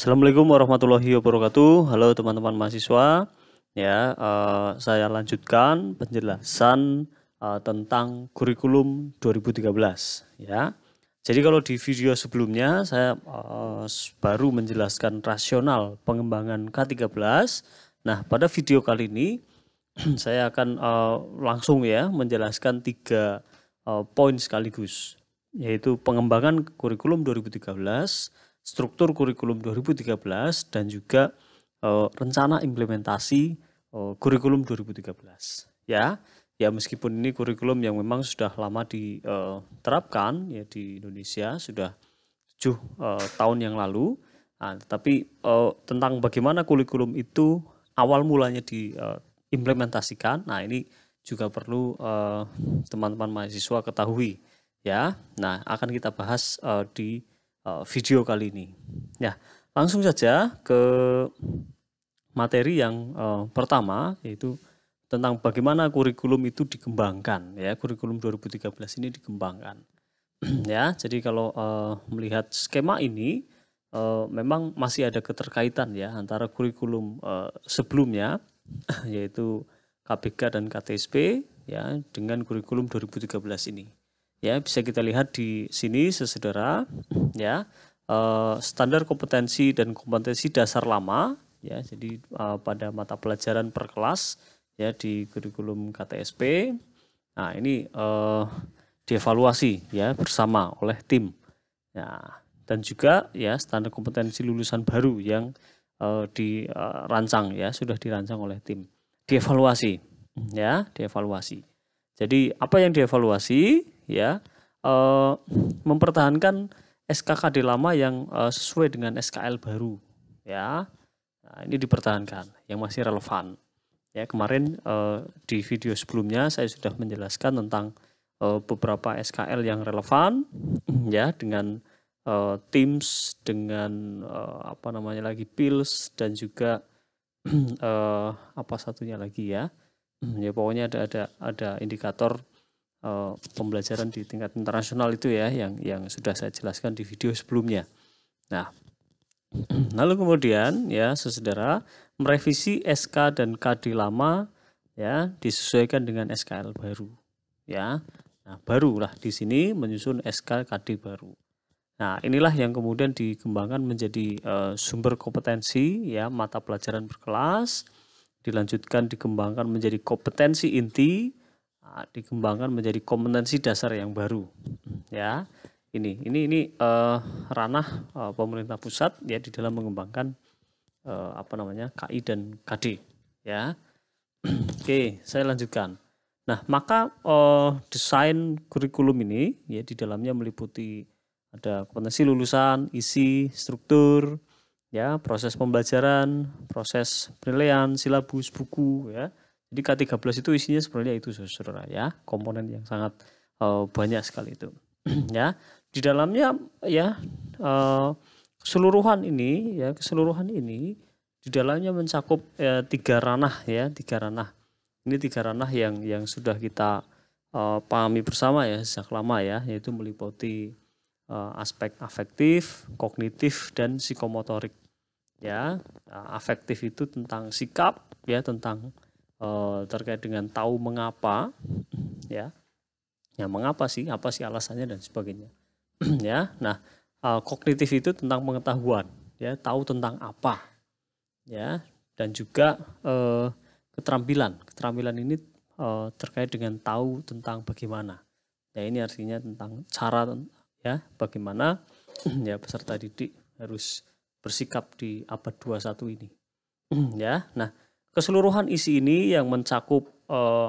Assalamualaikum warahmatullahi wabarakatuh. Halo teman-teman mahasiswa. Saya lanjutkan penjelasan tentang kurikulum 2013. Ya. Jadi kalau di video sebelumnya saya baru menjelaskan rasional pengembangan K13. Nah, pada video kali ini saya akan langsung menjelaskan 3 poin sekaligus, yaitu pengembangan kurikulum 2013, struktur kurikulum 2013, dan juga rencana implementasi kurikulum 2013. Ya meskipun ini kurikulum yang memang sudah lama diterapkan ya di Indonesia, sudah 7 tahun yang lalu. Tetapi tentang bagaimana kurikulum itu awal mulanya diimplementasikan, ini juga perlu teman-teman mahasiswa ketahui ya. Nah, akan kita bahas di video kali ini. Ya, langsung saja ke materi yang pertama, yaitu tentang bagaimana kurikulum itu dikembangkan ya. Kurikulum 2013 ini dikembangkan. Ya, jadi kalau melihat skema ini memang masih ada keterkaitan ya antara kurikulum sebelumnya yaitu KBK dan KTSP ya dengan kurikulum 2013 ini. Ya, bisa kita lihat di sini saudara ya, standar kompetensi dan kompetensi dasar lama ya. Jadi pada mata pelajaran per kelas ya di kurikulum KTSP. Nah, ini dievaluasi ya bersama oleh tim. Ya, dan juga ya standar kompetensi lulusan baru yang dirancang ya, sudah dirancang oleh tim. Dievaluasi ya, dievaluasi. Jadi apa yang dievaluasi ya, mempertahankan SKKD lama yang sesuai dengan SKL baru ya. Nah, ini dipertahankan yang masih relevan. Ya, kemarin di video sebelumnya saya sudah menjelaskan tentang beberapa SKL yang relevan ya dengan Teams, dengan PILS, dan juga apa satunya lagi ya. Ya pokoknya ada indikator pembelajaran di tingkat internasional itu ya yang sudah saya jelaskan di video sebelumnya. Nah, lalu kemudian ya saudara merevisi SK dan KD lama ya disesuaikan dengan SKL baru ya. Nah, barulah di sini menyusun SK KD baru. Nah, inilah yang kemudian dikembangkan menjadi sumber kompetensi ya mata pelajaran berkelas, dilanjutkan dikembangkan menjadi kompetensi inti, dikembangkan menjadi kompetensi dasar yang baru ya. Ini ranah pemerintah pusat ya di dalam mengembangkan KI dan KD ya. Oke, saya lanjutkan. Nah, maka desain kurikulum ini ya di dalamnya meliputi ada kompetensi lulusan, isi, struktur, ya, proses pembelajaran, proses penilaian, silabus, buku ya. Jadi K13 itu isinya sebenarnya itu saudara ya, komponen yang sangat banyak sekali itu. Ya, di dalamnya ya keseluruhan ini di dalamnya mencakup 3 ranah ya, 3 ranah. Ini 3 ranah yang sudah kita pahami bersama ya sejak lama ya, yaitu meliputi aspek afektif, kognitif, dan psikomotorik ya. Afektif itu tentang sikap ya, tentang terkait dengan tahu mengapa ya. Ya mengapa sih, apa sih alasannya dan sebagainya. Ya. Nah, kognitif itu tentang pengetahuan ya, tahu tentang apa ya, dan juga keterampilan. Keterampilan ini terkait dengan tahu tentang bagaimana. Ya, ini artinya tentang cara ya bagaimana ya peserta didik harus bersikap di abad 21 ini. Ya. Nah, keseluruhan isi ini yang mencakup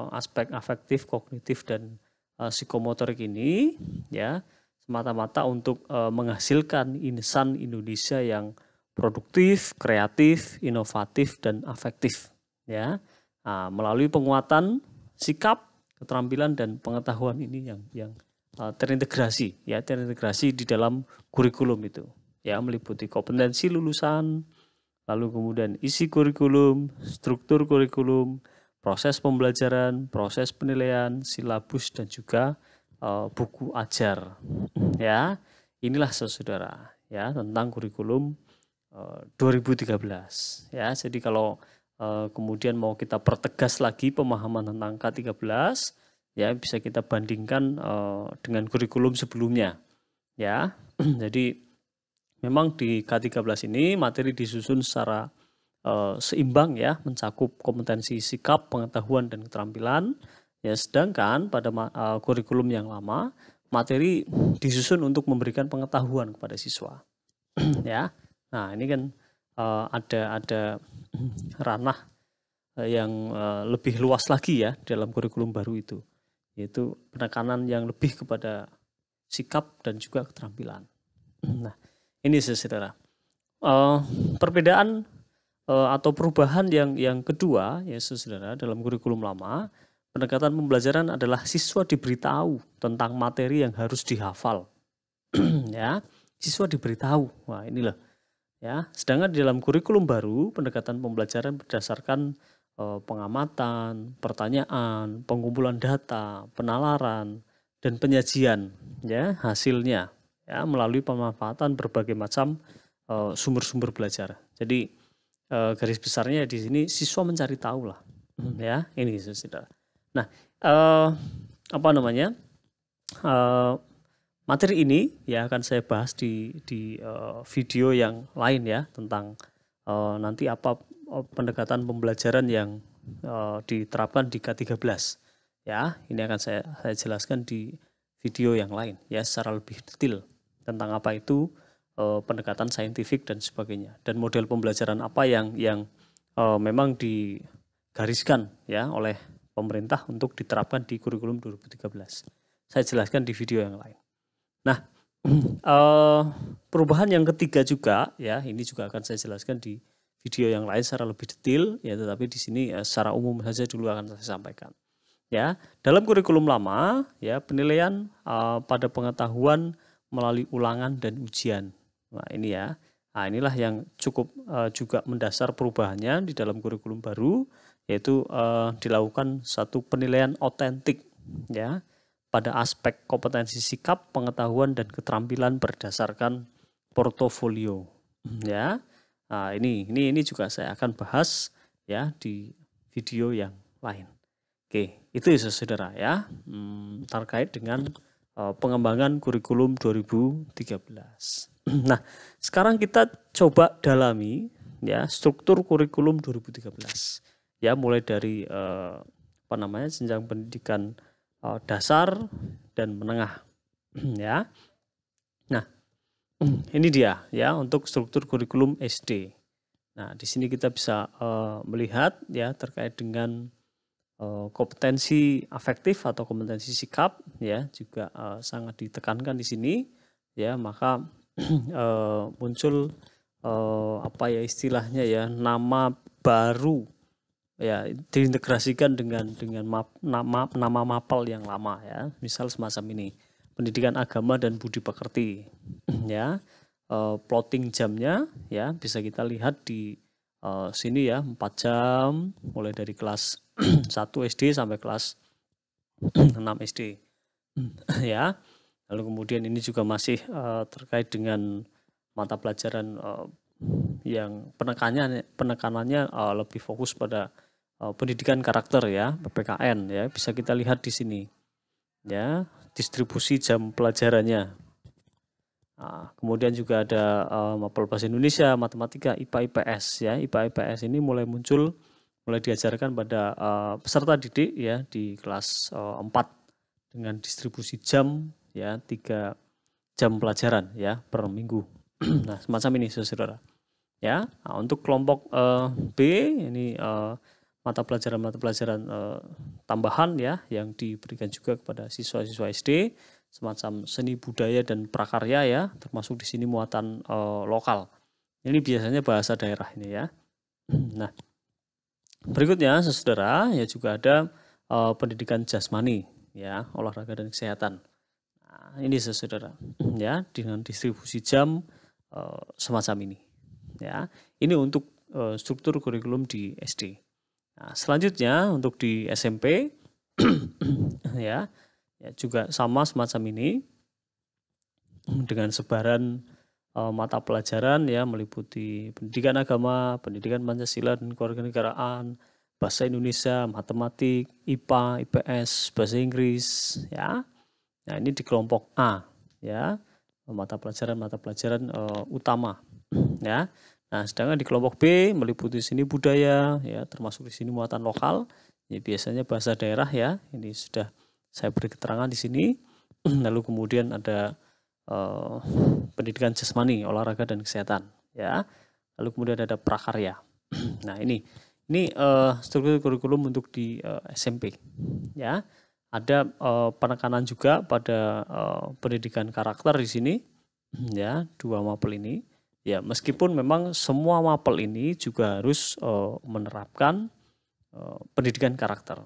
aspek afektif, kognitif, dan psikomotorik ini ya semata-mata untuk menghasilkan insan Indonesia yang produktif, kreatif, inovatif, dan afektif ya. Nah, melalui penguatan sikap, keterampilan, dan pengetahuan ini yang terintegrasi di dalam kurikulum itu ya, meliputi kompetensi lulusan, lalu kemudian isi kurikulum, struktur kurikulum, proses pembelajaran, proses penilaian, silabus, dan juga buku ajar ya. Inilah saudara ya tentang kurikulum 2013 ya. Jadi kalau kemudian mau kita pertegas lagi pemahaman tentang K13 ya, bisa kita bandingkan dengan kurikulum sebelumnya ya. Jadi memang di K13 ini materi disusun secara seimbang ya, mencakup kompetensi sikap, pengetahuan dan keterampilan ya. Sedangkan pada kurikulum yang lama materi disusun untuk memberikan pengetahuan kepada siswa ya. Nah, ini kan ada ranah yang lebih luas lagi ya dalam kurikulum baru itu, yaitu penekanan yang lebih kepada sikap dan juga keterampilan. Nah, ini saudara. Perbedaan atau perubahan yang kedua ya saudara, dalam kurikulum lama, pendekatan pembelajaran adalah siswa diberitahu tentang materi yang harus dihafal. Ya, siswa diberitahu. Wah, inilah ya. Sedangkan di dalam kurikulum baru, pendekatan pembelajaran berdasarkan pengamatan, pertanyaan, pengumpulan data, penalaran, dan penyajian ya hasilnya ya melalui pemanfaatan berbagai macam sumber-sumber belajar. Jadi garis besarnya di sini siswa mencari tahu lah ya, ini saudara. Nah, apa namanya? Materi ini ya akan saya bahas di video yang lain ya, tentang nanti apa pendekatan pembelajaran yang diterapkan di K13 ya. Ini akan saya jelaskan di video yang lain ya, secara lebih detail tentang apa itu pendekatan saintifik dan sebagainya, dan model pembelajaran apa yang memang digariskan ya oleh pemerintah untuk diterapkan di kurikulum 2013. Saya jelaskan di video yang lain. Nah, perubahan yang ketiga juga ya, ini juga akan saya jelaskan di video yang lain secara lebih detail ya, tetapi di sini secara umum saja dulu akan saya sampaikan. Ya, dalam kurikulum lama ya, penilaian pada pengetahuan melalui ulangan dan ujian. Nah, ini ya. Nah, inilah yang cukup juga mendasar perubahannya di dalam kurikulum baru, yaitu dilakukan satu penilaian otentik ya pada aspek kompetensi sikap, pengetahuan dan keterampilan berdasarkan portofolio ya. Nah, ini juga saya akan bahas ya di video yang lain. Oke, itu ya saudara ya, terkait dengan pengembangan kurikulum 2013. Nah, sekarang kita coba dalami ya struktur kurikulum 2013 ya, mulai dari jenjang pendidikan dasar dan menengah ya. Nah, ini dia ya untuk struktur kurikulum SD. Nah, di sini kita bisa melihat ya terkait dengan kompetensi afektif atau kompetensi sikap ya, juga sangat ditekankan di sini ya. Maka muncul apa ya istilahnya ya, nama baru ya, diintegrasikan dengan nama mapel yang lama ya, misal semacam ini, pendidikan agama dan budi pekerti ya. Plotting jamnya ya bisa kita lihat di sini ya, 4 jam mulai dari kelas 1 SD sampai kelas 6 SD ya. Lalu kemudian ini juga masih terkait dengan mata pelajaran yang penekanannya lebih fokus pada pendidikan karakter ya, PPKN ya, bisa kita lihat di sini ya, distribusi jam pelajarannya. Nah, kemudian juga ada mapel bahasa Indonesia, matematika, IPA, IPS ya. IPA, IPS ini mulai diajarkan pada peserta didik ya di kelas 4 dengan distribusi jam ya, 3 jam pelajaran ya per minggu. Nah, semacam ini saudara ya. Nah, untuk kelompok B ini mata pelajaran tambahan ya yang diberikan juga kepada siswa-siswa SD, semacam seni budaya dan prakarya ya, termasuk di sini muatan lokal. Ini biasanya bahasa daerah ini ya. Nah, berikutnya saudara ya juga ada pendidikan jasmani ya, olahraga dan kesehatan. Nah, ini saudara ya, dengan distribusi jam semacam ini ya. Ini untuk struktur kurikulum di SD. Nah, selanjutnya untuk di SMP ya juga sama semacam ini dengan sebaran mata pelajaran ya, meliputi pendidikan agama, pendidikan Pancasila dan kewarganegaraan, bahasa Indonesia, matematik, IPA, IPS, bahasa Inggris ya. Nah, ini di kelompok A ya, mata pelajaran utama ya. Nah, sedangkan di kelompok B meliputi seni budaya ya, termasuk di sini muatan lokal. Ya, biasanya bahasa daerah ya. Ini sudah saya beri keterangan di sini. Lalu kemudian ada pendidikan jasmani, olahraga dan kesehatan ya. Lalu kemudian ada prakarya. Nah, ini struktur kurikulum untuk di SMP ya. Ada penekanan juga pada pendidikan karakter di sini ya, 2 mapel ini. Ya, meskipun memang semua mapel ini juga harus menerapkan pendidikan karakter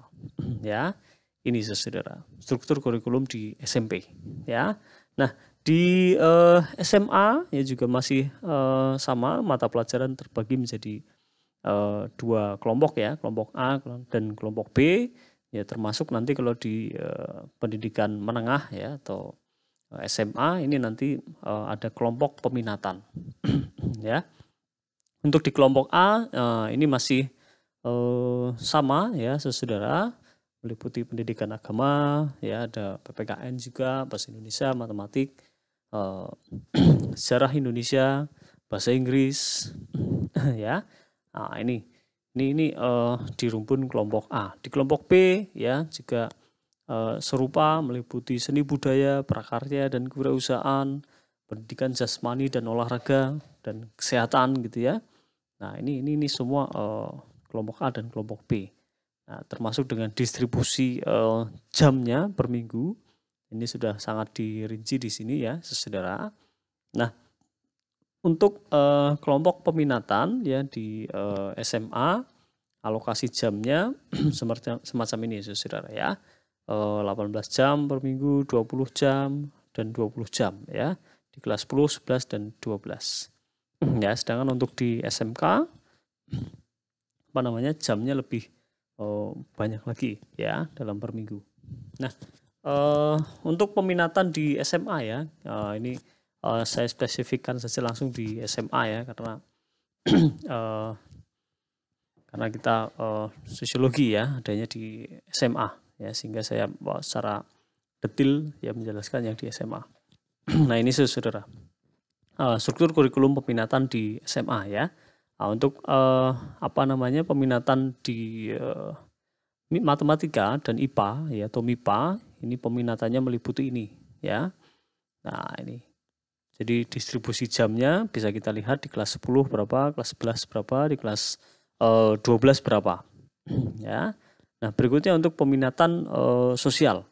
ya. Ini saudara, struktur kurikulum di SMP ya. Nah, di SMA ya juga masih sama, mata pelajaran terbagi menjadi 2 kelompok ya, kelompok A dan kelompok B. Ya, termasuk nanti kalau di pendidikan menengah ya atau SMA ini nanti ada kelompok peminatan ya. Untuk di kelompok A ini masih sama ya saudara, meliputi pendidikan agama ya, ada PPKN juga, bahasa Indonesia, matematik, sejarah Indonesia, bahasa Inggris ya. Nah, ini di rumpun kelompok A. Di kelompok B ya juga serupa, meliputi seni budaya, prakarya dan kewirausahaan, pendidikan jasmani dan olahraga dan kesehatan gitu ya. Nah, ini semua kelompok A dan kelompok B. Nah, termasuk dengan distribusi jamnya per minggu. Ini sudah sangat dirinci di sini ya, saudara. Nah, untuk kelompok peminatan ya di SMA, alokasi jamnya semacam ini saudara ya. 18 jam per minggu, 20 jam dan 20 jam ya. Di kelas 10, 11 dan 12. Ya, sedangkan untuk di SMK jamnya lebih banyak lagi ya dalam per minggu. Nah, untuk peminatan di SMA ya, ini saya spesifikkan saja langsung di SMA ya, karena kita sosiologi ya adanya di SMA ya, sehingga saya secara detail ya menjelaskan yang di SMA. Nah, ini saudara, struktur kurikulum peminatan di SMA ya. Untuk peminatan di matematika dan IPA ya atau MIPA, ini peminatannya meliputi ini ya. Nah, ini. Jadi distribusi jamnya bisa kita lihat di kelas 10 berapa, kelas 11 berapa, di kelas 12 berapa. Ya. Nah, berikutnya untuk peminatan sosial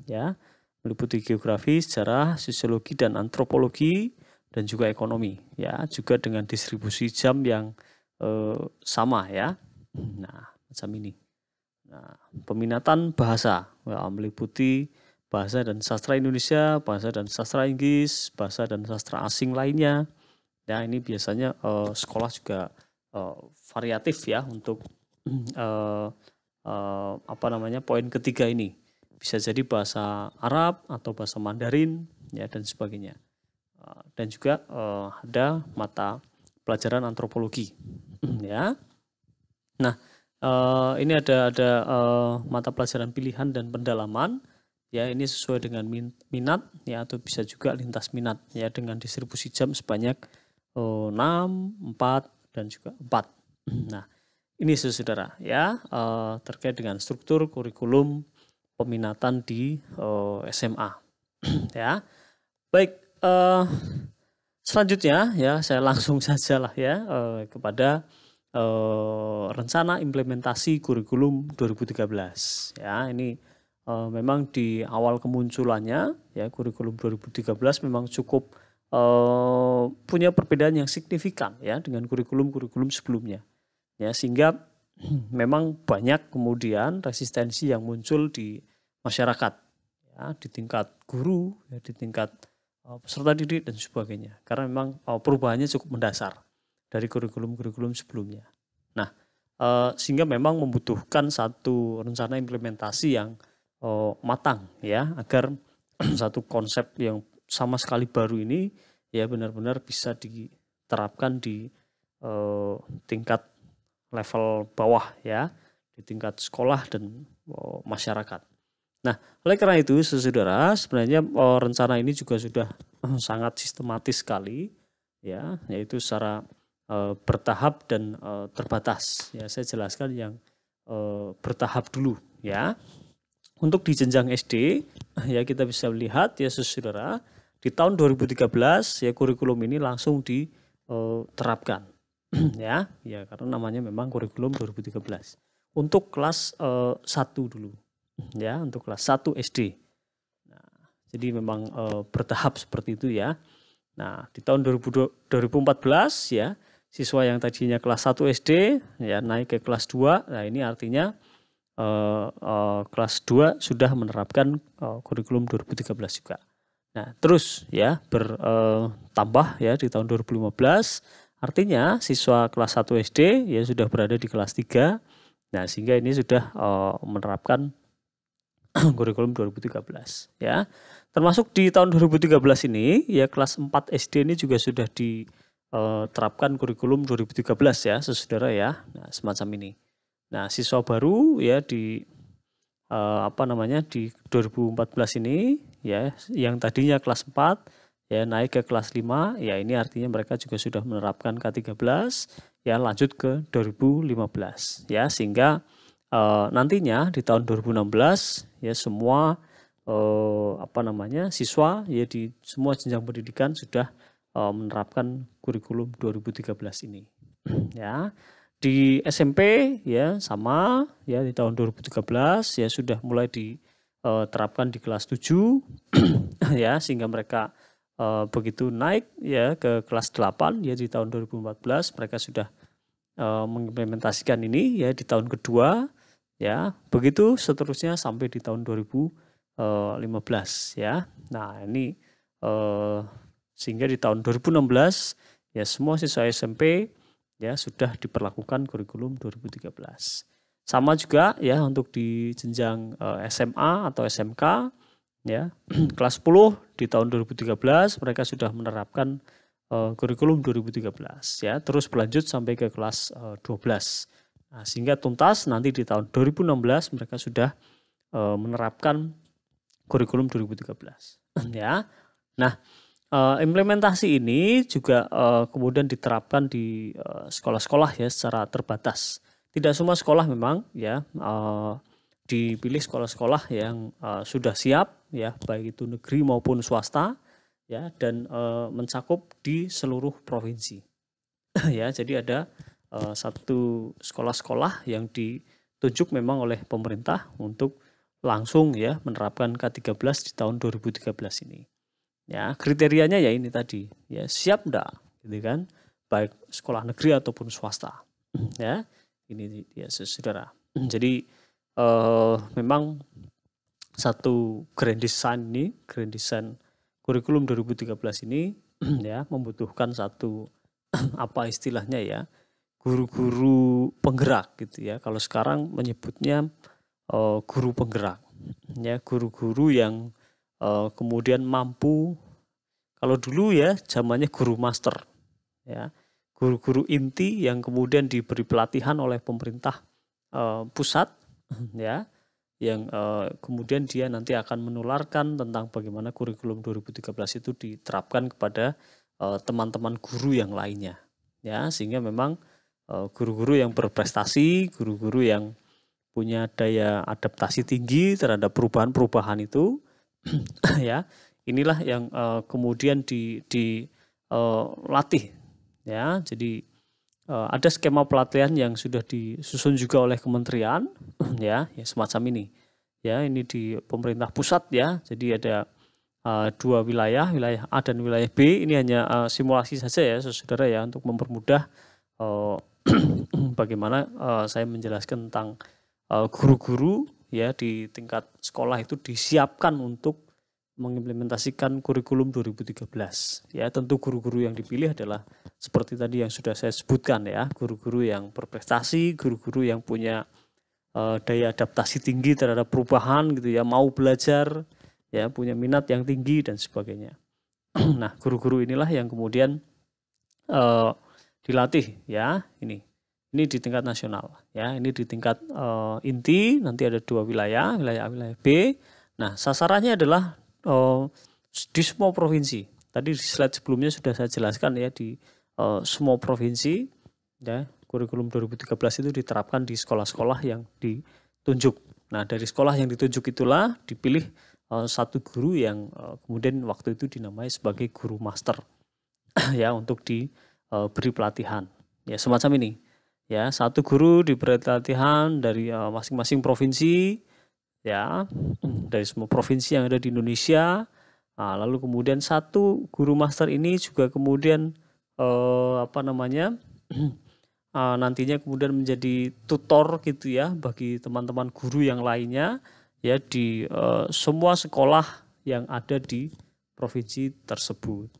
ya. Meliputi geografi, sejarah, sosiologi dan antropologi dan juga ekonomi ya, juga dengan distribusi jam yang sama ya. Nah, macam ini. Nah, peminatan bahasa meliputi bahasa dan sastra Indonesia, bahasa dan sastra Inggris, bahasa dan sastra asing lainnya. Ya, ini biasanya sekolah juga variatif ya untuk poin ketiga ini. Bisa jadi bahasa Arab atau bahasa Mandarin ya dan sebagainya. Dan juga ada mata pelajaran antropologi ya. Nah, ini ada mata pelajaran pilihan dan pendalaman ya, ini sesuai dengan minat ya, atau bisa juga lintas minat ya, dengan distribusi jam sebanyak 6, 4 dan juga 4. Nah, ini saudara ya terkait dengan struktur kurikulum peminatan di SMA ya. Baik, selanjutnya ya saya langsung saja lah ya kepada rencana implementasi kurikulum 2013 ya. Ini memang di awal kemunculannya ya, kurikulum 2013 memang cukup punya perbedaan yang signifikan ya dengan kurikulum sebelumnya ya, sehingga memang banyak kemudian resistensi yang muncul di masyarakat ya, di tingkat guru ya, di tingkat peserta didik dan sebagainya, karena memang perubahannya cukup mendasar dari kurikulum sebelumnya. Nah, sehingga memang membutuhkan satu rencana implementasi yang matang ya, agar satu konsep yang sama sekali baru ini ya benar-benar bisa diterapkan di tingkat level bawah ya, di tingkat sekolah dan masyarakat. Nah, oleh karena itu, saudara, sebenarnya rencana ini juga sudah sangat sistematis sekali, ya, yaitu secara bertahap dan terbatas. Ya, saya jelaskan yang bertahap dulu, ya. Untuk di jenjang SD, ya kita bisa lihat ya, saudara, di tahun 2013 ya kurikulum ini langsung diterapkan, ya, karena namanya memang kurikulum 2013 untuk kelas 1 dulu. Ya, untuk kelas 1 SD. Nah, jadi memang bertahap seperti itu ya. Nah, di tahun 2014 ya, siswa yang tadinya kelas 1 SD ya naik ke kelas 2. Nah, ini artinya kelas 2 sudah menerapkan kurikulum 2013 juga. Nah, terus ya bertambah ya di tahun 2015, artinya siswa kelas 1 SD ya sudah berada di kelas 3. Nah, sehingga ini sudah menerapkan kurikulum 2013 ya. Termasuk di tahun 2013 ini ya kelas 4 SD ini juga sudah diterapkan kurikulum 2013 ya, saudara ya. Nah, semacam ini. Nah, siswa baru ya di di 2014 ini ya yang tadinya kelas 4 ya naik ke kelas 5 ya, ini artinya mereka juga sudah menerapkan K13 ya, lanjut ke 2015 ya, sehingga nantinya di tahun 2016 ya semua siswa ya di semua jenjang pendidikan sudah menerapkan kurikulum 2013 ini ya. Di SMP ya sama ya, di tahun 2013 ya sudah mulai diterapkan di kelas 7 ya, sehingga mereka begitu naik ya ke kelas 8 ya di tahun 2014 mereka sudah mengimplementasikan ini ya di tahun kedua ya, begitu seterusnya sampai di tahun 2015 ya. Nah, ini sehingga di tahun 2016 ya semua siswa SMP ya sudah diperlakukan kurikulum 2013. Sama juga ya untuk di jenjang SMA atau SMK ya, kelas 10 di tahun 2013 mereka sudah menerapkan kurikulum 2013 ya, terus berlanjut sampai ke kelas 12. Nah, sehingga tuntas nanti di tahun 2016 mereka sudah menerapkan kurikulum 2013 ya. Nah, implementasi ini juga kemudian diterapkan di sekolah-sekolah ya secara terbatas. Tidak semua sekolah memang ya, dipilih sekolah-sekolah yang sudah siap ya, baik itu negeri maupun swasta ya, dan mencakup di seluruh provinsi. Ya, jadi ada satu sekolah-sekolah yang ditunjuk memang oleh pemerintah untuk langsung ya menerapkan K13 di tahun 2013 ini. Ya, kriterianya ya ini tadi, ya siap enggak, gitu kan, baik sekolah negeri ataupun swasta. Ya, ini ya saudara. Jadi memang satu grand design kurikulum 2013 ini ya membutuhkan satu apa istilahnya ya, guru-guru penggerak gitu ya. Kalau sekarang menyebutnya guru penggerak. Ya, guru-guru yang kemudian mampu, kalau dulu ya zamannya guru master ya, guru-guru inti yang kemudian diberi pelatihan oleh pemerintah pusat ya, yang kemudian dia nanti akan menularkan tentang bagaimana kurikulum 2013 itu diterapkan kepada teman-teman guru yang lainnya ya, sehingga memang guru-guru yang berprestasi, guru-guru yang punya daya adaptasi tinggi terhadap perubahan-perubahan itu ya, inilah yang kemudian dilatih ya. Jadi ada skema pelatihan yang sudah disusun juga oleh kementerian ya semacam ini ya, ini di pemerintah pusat ya. Jadi ada dua wilayah A dan wilayah B. Ini hanya simulasi saja ya saudara ya, untuk mempermudah bagaimana saya menjelaskan tentang guru-guru ya di tingkat sekolah itu disiapkan untuk mengimplementasikan kurikulum 2013 ya. Tentu guru-guru yang dipilih adalah seperti tadi yang sudah saya sebutkan ya, guru-guru yang berprestasi, guru-guru yang punya daya adaptasi tinggi terhadap perubahan gitu ya, mau belajar ya, punya minat yang tinggi dan sebagainya. Nah, guru-guru inilah yang kemudian dilatih ya, ini di tingkat nasional ya, ini di tingkat inti nanti ada 2 wilayah, wilayah A, wilayah B. Nah, sasarannya adalah di semua provinsi. Tadi di slide sebelumnya sudah saya jelaskan ya, di semua provinsi ya, kurikulum 2013 itu diterapkan di sekolah-sekolah yang ditunjuk. Nah, dari sekolah yang ditunjuk itulah dipilih satu guru yang kemudian waktu itu dinamai sebagai guru master ya, untuk diberi pelatihan ya, semacam ini ya. Satu guru diberi pelatihan dari masing-masing provinsi ya, dari semua provinsi yang ada di Indonesia. Nah, lalu kemudian satu guru master ini juga kemudian nantinya kemudian menjadi tutor gitu ya bagi teman-teman guru yang lainnya ya, di semua sekolah yang ada di provinsi tersebut.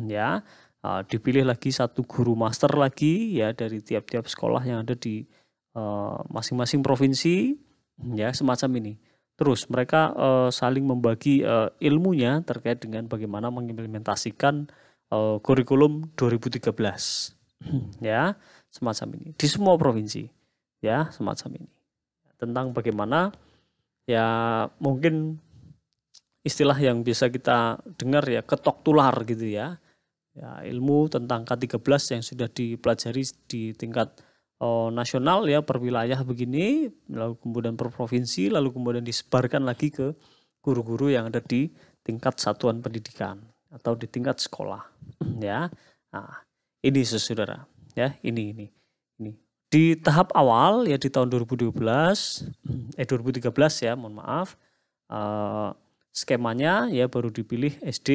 Ya, dipilih lagi satu guru master lagi ya dari tiap-tiap sekolah yang ada di masing-masing provinsi ya, semacam ini. Terus mereka saling membagi ilmunya terkait dengan bagaimana mengimplementasikan kurikulum 2013 ya, semacam ini di semua provinsi ya, semacam ini, tentang bagaimana ya, mungkin istilah yang bisa kita dengar ya, ketok tular gitu ya. Ya, ilmu tentang K13 yang sudah dipelajari di tingkat nasional ya, per wilayah begini, lalu kemudian per provinsi, lalu kemudian disebarkan lagi ke guru-guru yang ada di tingkat satuan pendidikan atau di tingkat sekolah ya. Nah, ini saudara ya, ini di tahap awal ya, di tahun 2013 ya, mohon maaf, skemanya ya baru dipilih SD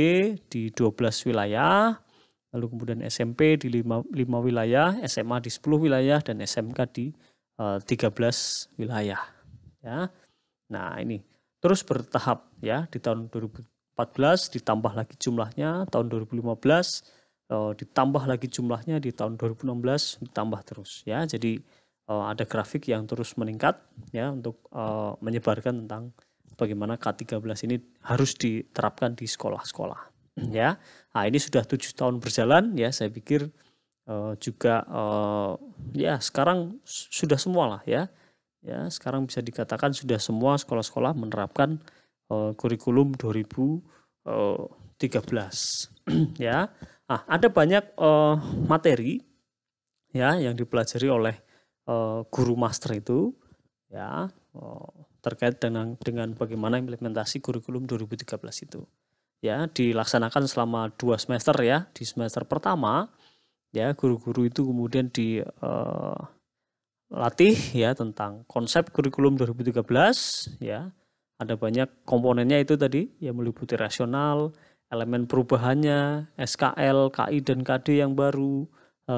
di 12 wilayah, lalu kemudian SMP di 5 wilayah, SMA di 10 wilayah, dan SMK di 13 wilayah ya. Nah, ini terus bertahap ya, di tahun 2014 ditambah lagi jumlahnya, tahun 2015 ditambah lagi jumlahnya, di tahun 2016 ditambah terus ya. Jadi ada grafik yang terus meningkat ya, untuk menyebarkan tentang bagaimana K13 ini harus diterapkan di sekolah-sekolah ya. Nah, ini sudah 7 tahun berjalan ya, saya pikir juga ya sekarang sudah semua lah ya. Ya, sekarang bisa dikatakan sudah semua sekolah-sekolah menerapkan kurikulum 2013 ya. Nah, ada banyak materi ya yang dipelajari oleh guru master itu ya, terkait dengan bagaimana implementasi kurikulum 2013 itu ya, dilaksanakan selama 2 semester ya. Di semester pertama ya, guru-guru itu kemudian dilatih ya tentang konsep kurikulum 2013 ya. Ada banyak komponennya itu tadi yang meliputi rasional, elemen perubahannya, SKL, KI dan KD yang baru,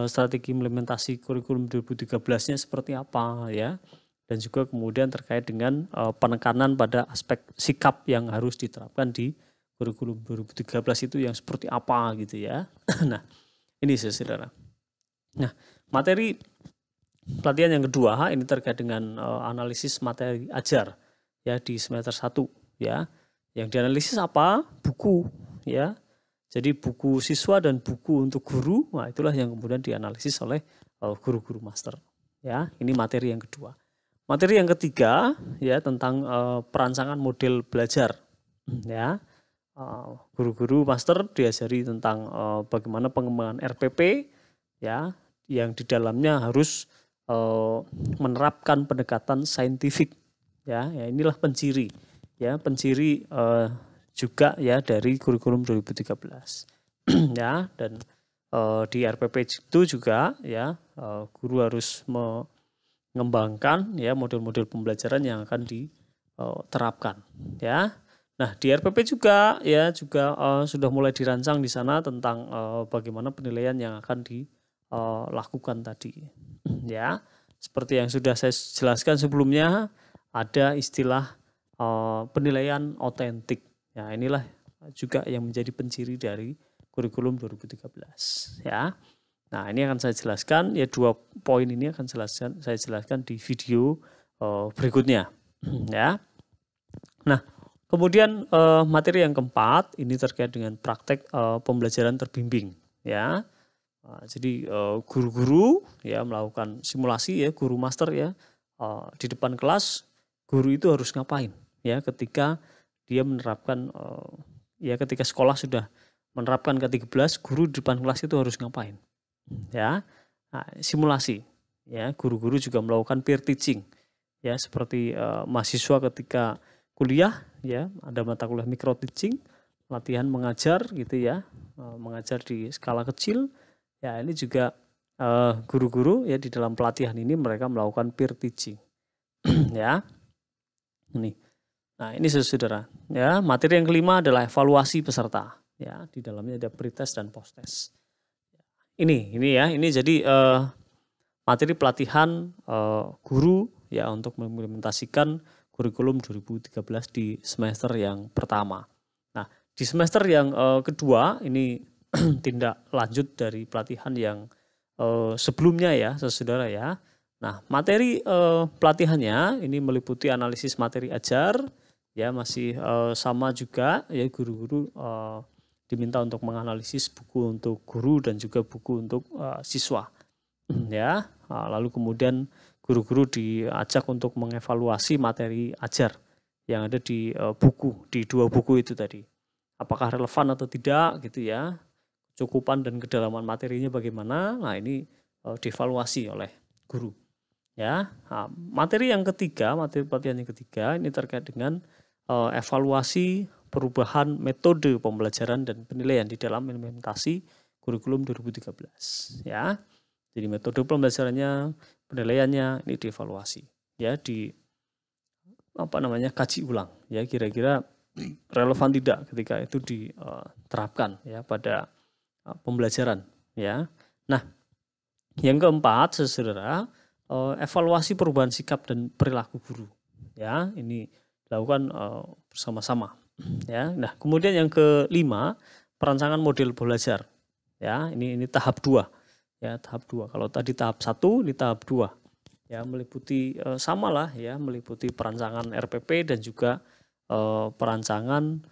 strategi implementasi kurikulum 2013-nya seperti apa ya, dan juga kemudian terkait dengan penekanan pada aspek sikap yang harus diterapkan di kurikulum 2013 itu yang seperti apa gitu ya. Nah, ini saudara. Nah, materi pelatihan yang kedua ini terkait dengan analisis materi ajar ya, di semester 1 ya. Yang dianalisis apa? Buku ya. Jadi buku siswa dan buku untuk guru, nah itulah yang kemudian dianalisis oleh guru-guru master ya. Ini materi yang kedua. Materi yang ketiga ya, tentang perancangan model belajar ya. Guru-guru master diajari tentang bagaimana pengembangan RPP ya, yang di dalamnya harus menerapkan pendekatan saintifik ya. Ya, inilah penciri ya, penciri juga ya dari kurikulum 2013 ya. Dan di RPP itu juga ya, guru harus mengembangkan ya model-model pembelajaran yang akan diterapkan ya. Nah, di RPP juga ya, sudah mulai dirancang di sana tentang bagaimana penilaian yang akan dilakukan tadi ya. Seperti yang sudah saya jelaskan sebelumnya, ada istilah penilaian otentik. Ya, inilah juga yang menjadi penciri dari kurikulum 2013 ya. Nah, ini akan saya jelaskan ya, 2 poin ini akan saya jelaskan di video berikutnya ya. Nah, Kemudian materi yang keempat ini terkait dengan praktek pembelajaran terbimbing ya. Jadi guru-guru ya melakukan simulasi ya, guru master ya di depan kelas, guru itu harus ngapain ya ketika dia menerapkan ya ketika sekolah sudah menerapkan K13, guru di depan kelas itu harus ngapain ya. Nah, simulasi ya, guru-guru juga melakukan peer teaching ya, seperti mahasiswa ketika kuliah ya, ada mata kuliah micro teaching, latihan mengajar gitu ya, mengajar di skala kecil ya. Ini juga guru-guru ya di dalam pelatihan ini mereka melakukan peer teaching ya. Ini, nah ini saudara ya. Materi yang kelima adalah evaluasi peserta ya, di dalamnya ada pretest dan posttest. Ini ya, ini jadi materi pelatihan guru ya untuk mengimplementasikan kurikulum 2013 di semester yang pertama. Nah, di semester yang kedua ini tindak lanjut dari pelatihan yang sebelumnya ya, saudara ya. Nah, materi pelatihannya ini meliputi analisis materi ajar ya, masih sama juga ya, guru-guru diminta untuk menganalisis buku untuk guru dan juga buku untuk siswa ya. Lalu kemudian guru-guru diajak untuk mengevaluasi materi ajar yang ada di buku, di 2 buku itu tadi. Apakah relevan atau tidak gitu ya. Cukupan dan kedalaman materinya bagaimana. Nah, ini dievaluasi oleh guru. Ya. Nah, materi yang ketiga, materi pelatihan yang ketiga ini terkait dengan evaluasi perubahan metode pembelajaran dan penilaian di dalam implementasi kurikulum 2013 ya. Jadi metode pembelajarannya, penilaiannya ini dievaluasi ya, kaji ulang ya, kira-kira relevan tidak ketika itu diterapkan ya pada pembelajaran ya. Nah, yang keempat saudara, evaluasi perubahan sikap dan perilaku guru ya, ini dilakukan bersama-sama ya. Nah, kemudian yang kelima, perancangan model belajar ya, ini tahap 2 ya, tahap 2. Kalau tadi tahap 1, ini tahap 2 ya, meliputi samalah ya, meliputi perancangan RPP dan juga perancangan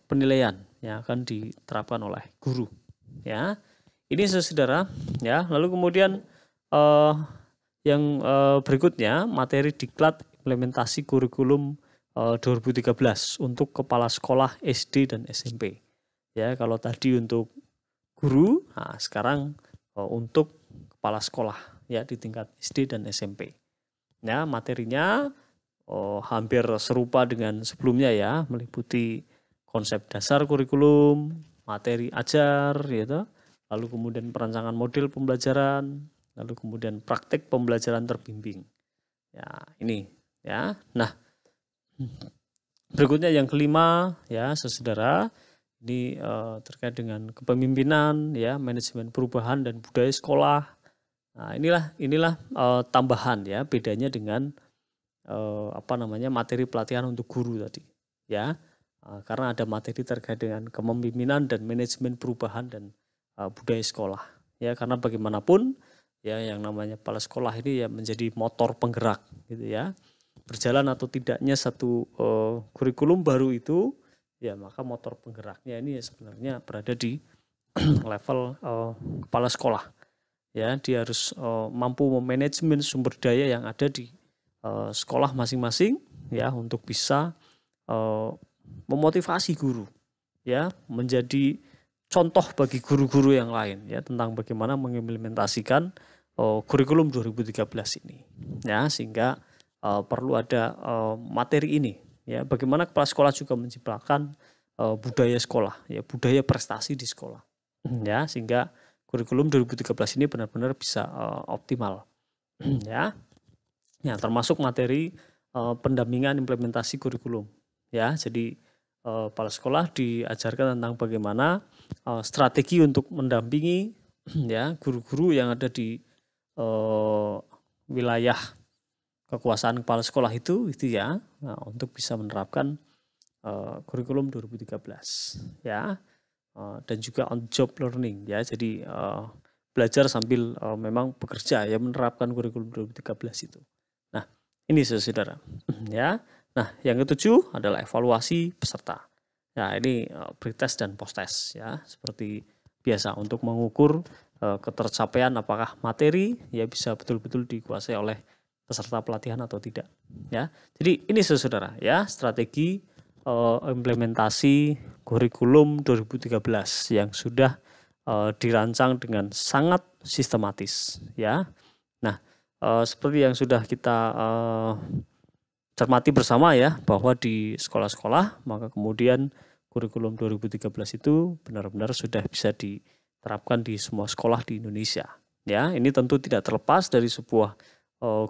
penilaian yang akan diterapkan oleh guru ya. Ini saudara ya. Lalu kemudian yang berikutnya, materi diklat implementasi kurikulum 2013 untuk kepala sekolah SD dan SMP ya. Kalau tadi untuk guru, nah sekarang untuk kepala sekolah ya di tingkat SD dan SMP. Ya, materinya hampir serupa dengan sebelumnya ya, meliputi konsep dasar kurikulum, materi ajar gitu, lalu kemudian perancangan model pembelajaran, lalu kemudian praktek pembelajaran terbimbing. Ya, ini ya. Nah, berikutnya yang kelima ya, saudara, ini terkait dengan kepemimpinan ya, manajemen perubahan dan budaya sekolah. Nah, inilah tambahan ya, bedanya dengan materi pelatihan untuk guru tadi ya. Karena ada materi terkait dengan kepemimpinan dan manajemen perubahan dan budaya sekolah ya, karena bagaimanapun ya yang namanya kepala sekolah ini ya menjadi motor penggerak gitu ya. Berjalan atau tidaknya satu kurikulum baru itu ya, maka motor penggeraknya ini sebenarnya berada di level kepala sekolah ya. Dia harus mampu memanajemen sumber daya yang ada di sekolah masing-masing ya, untuk bisa memotivasi guru ya, menjadi contoh bagi guru-guru yang lain ya, tentang bagaimana mengimplementasikan kurikulum 2013 ini ya. Sehingga perlu ada materi ini ya, bagaimana kepala sekolah juga menciptakan budaya sekolah ya, budaya prestasi di sekolah ya, sehingga kurikulum 2013 ini benar-benar bisa optimal ya. Ya, termasuk materi pendampingan implementasi kurikulum ya. Jadi kepala sekolah diajarkan tentang bagaimana strategi untuk mendampingi ya guru-guru yang ada di wilayah kekuasaan kepala sekolah itu ya, untuk bisa menerapkan kurikulum 2013 ya, dan juga on job learning ya. Jadi belajar sambil memang bekerja ya, menerapkan kurikulum 2013 itu. Nah, ini saudara ya. Nah, yang ketujuh adalah evaluasi peserta. Nah, ini pre-test dan post-test ya, seperti biasa untuk mengukur ketercapaian apakah materi ya bisa betul-betul dikuasai oleh peserta pelatihan atau tidak ya. Jadi ini saudara ya, strategi implementasi kurikulum 2013 yang sudah dirancang dengan sangat sistematis ya. Nah, seperti yang sudah kita cermati bersama ya, bahwa di sekolah-sekolah maka kemudian kurikulum 2013 itu benar-benar sudah bisa diterapkan di semua sekolah di Indonesia. Ya, ini tentu tidak terlepas dari sebuah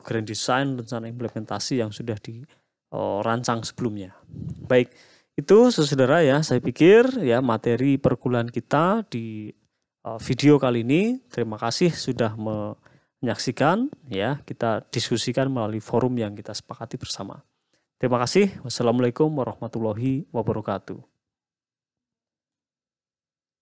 grand design rencana implementasi yang sudah dirancang sebelumnya. Baik, itu saudara ya, saya pikir ya materi perkuliahan kita di video kali ini. Terima kasih sudah menyaksikan ya, kita diskusikan melalui forum yang kita sepakati bersama. Terima kasih. Wassalamualaikum warahmatullahi wabarakatuh.